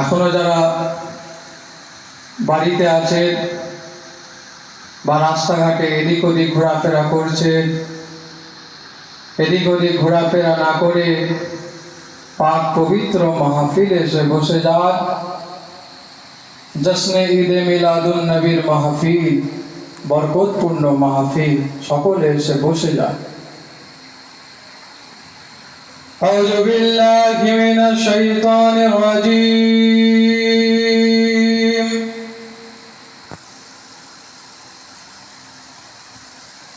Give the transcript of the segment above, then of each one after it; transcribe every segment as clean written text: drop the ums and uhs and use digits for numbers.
এখনো যারা বাড়িতে আছেন বা রাস্তাঘাটে এদিক ওদিক ঘোরাফেরা করছেন, এদিক ওদিক ঘোরাফেরা না করে পাক পবিত্র মাহফিলে এসে বসে যান। জশ্নে ঈদে মিলাদুন নবীর মাহফিল, বরকতপূর্ণ মাহফিল, সকলে এসে বসে যান। আউযু বিল্লাহি মিনাশ শাইতানির রাজীম।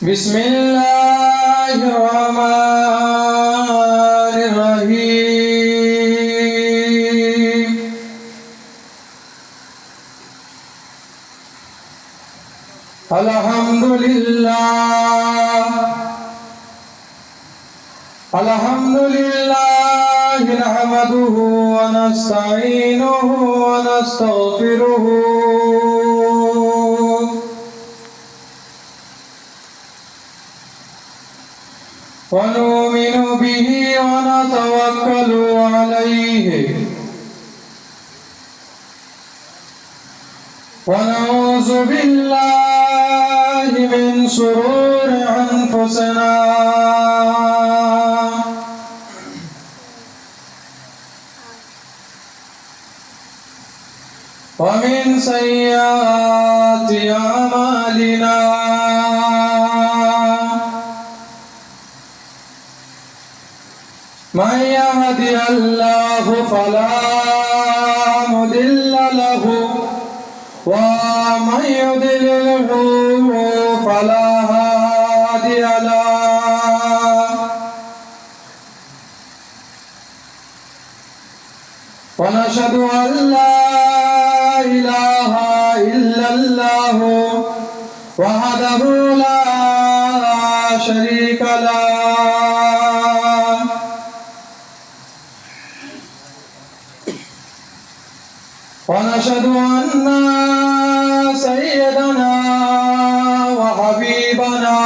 বিসমিল্লাহির রহমানির রহিম। আলহামদুলিল্লাহ নাহমাদুহু ওয়া নাস্তাঈনুহু ওয়া নাস্তাগফিরুহু ওয়া নু'মিনু বিহি ওয়া নাতাওয়াক্কালু আলাইহি ওয়া নাউযু বিল্লাহি মিন শুরুরি আনফুসিনা ومن سيئات أعمالنا من يهده الله فلا مضل له ومن يضلله فلا هادي له ونشهد أن لا إله إلا الله وحده لا شريك له ونشهد أن سيدنا وحبيبنا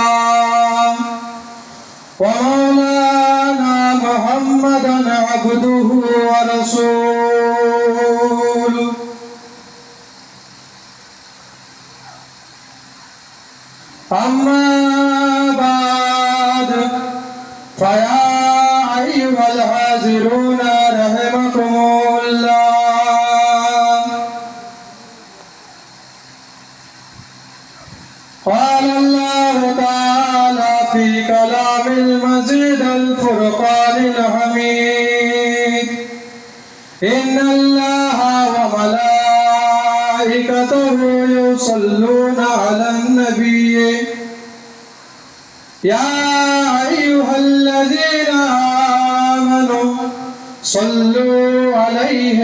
ومولانا محمدا عبده ورسوله أما بعد فيا أيها الحاضرون رحمكم الله. قال الله تعالى في كلام المجيد الفرقان الحميد: إن الله وملائكته يصلون على النبي يا أيها الذين آمنوا صلوا عليه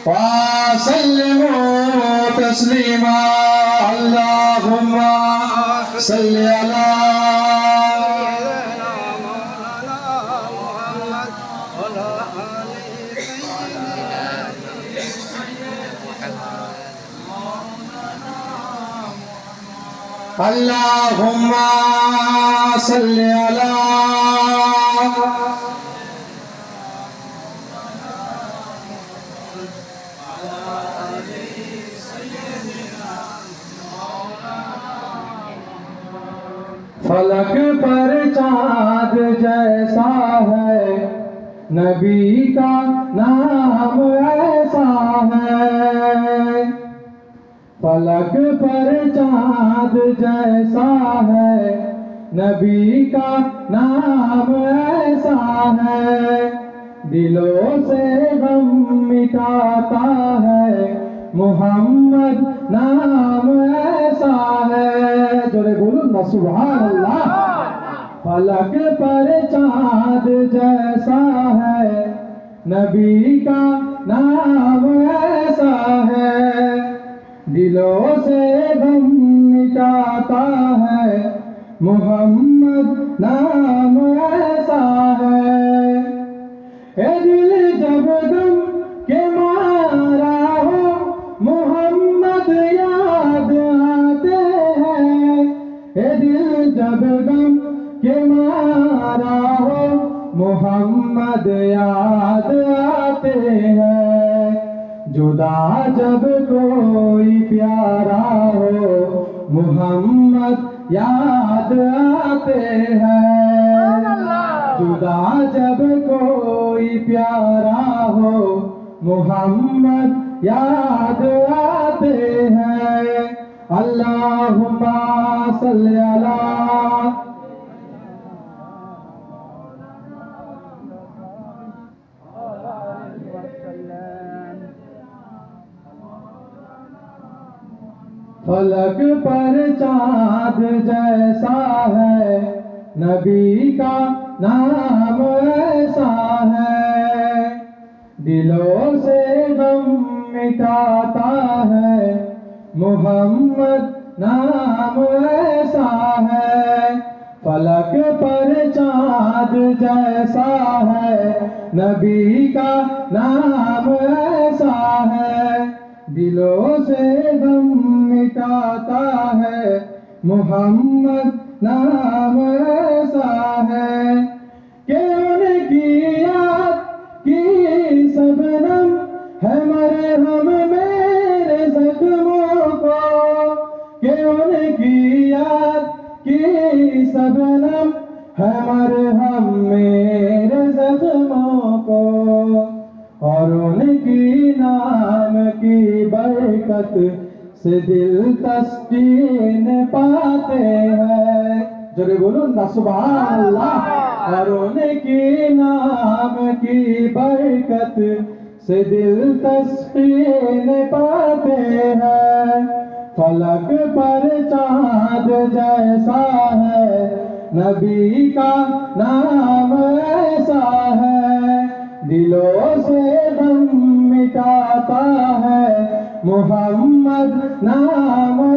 وسلموا تسليما. اللهم صل على اللهم صل على फलक पर चाँद जैसा है, नबी का नाम ऐसा है। फलक पर चाँद जैसा है, नबी का नाम ऐसा है। दिलों से गम मिटाता है, मोहम्मद नाम ऐसा है। जोरे बोलो ना सुभान अल्लाह। फलक पर चाँद जैसा है, नबी का नाम ऐसा है। दिलों से गम मिटाता है, मोहम्मद नाम ऐसा है। ए दिल जब गम के मारा हो, मोहम्मद याद आते हैं। ए दिल जब गम के मारा हो, मोहम्मद याद आते हैं। जुदा जब कोई प्यारा हो मोहम्मद याद आते हैं। जुदा जब कोई प्यारा हो मोहम्मद याद आते हैं। अल्लाहुम्मा सल्ली अला फलक पर चाँद जैसा है नबी का नाम ऐसा है। दिलों से गम मिटाता है मोहम्मद नाम ऐसा है। फलक पर चाँद जैसा है नबी का नाम ऐसा है। दिलों से गम मिटाता है मोहम्मद नाम ऐसा है। कि उनकी याद की सबनम है मरहम मेरे जख्मों को। कि उनकी याद की सबनम है मरहम मेरे जख्मों को। और उनकी नाम की बरकत से दिल तस्कीन पाते हैं। जोरे बोलूं ना सुभान अल्लाह। और उनकी नाम की बरकत से दिल तस्कीन पाते हैं। फलक पर चाँद जैसा है नबी का नाम ऐसा है। दिलों से गम मिटाता है मोहम्मद नाम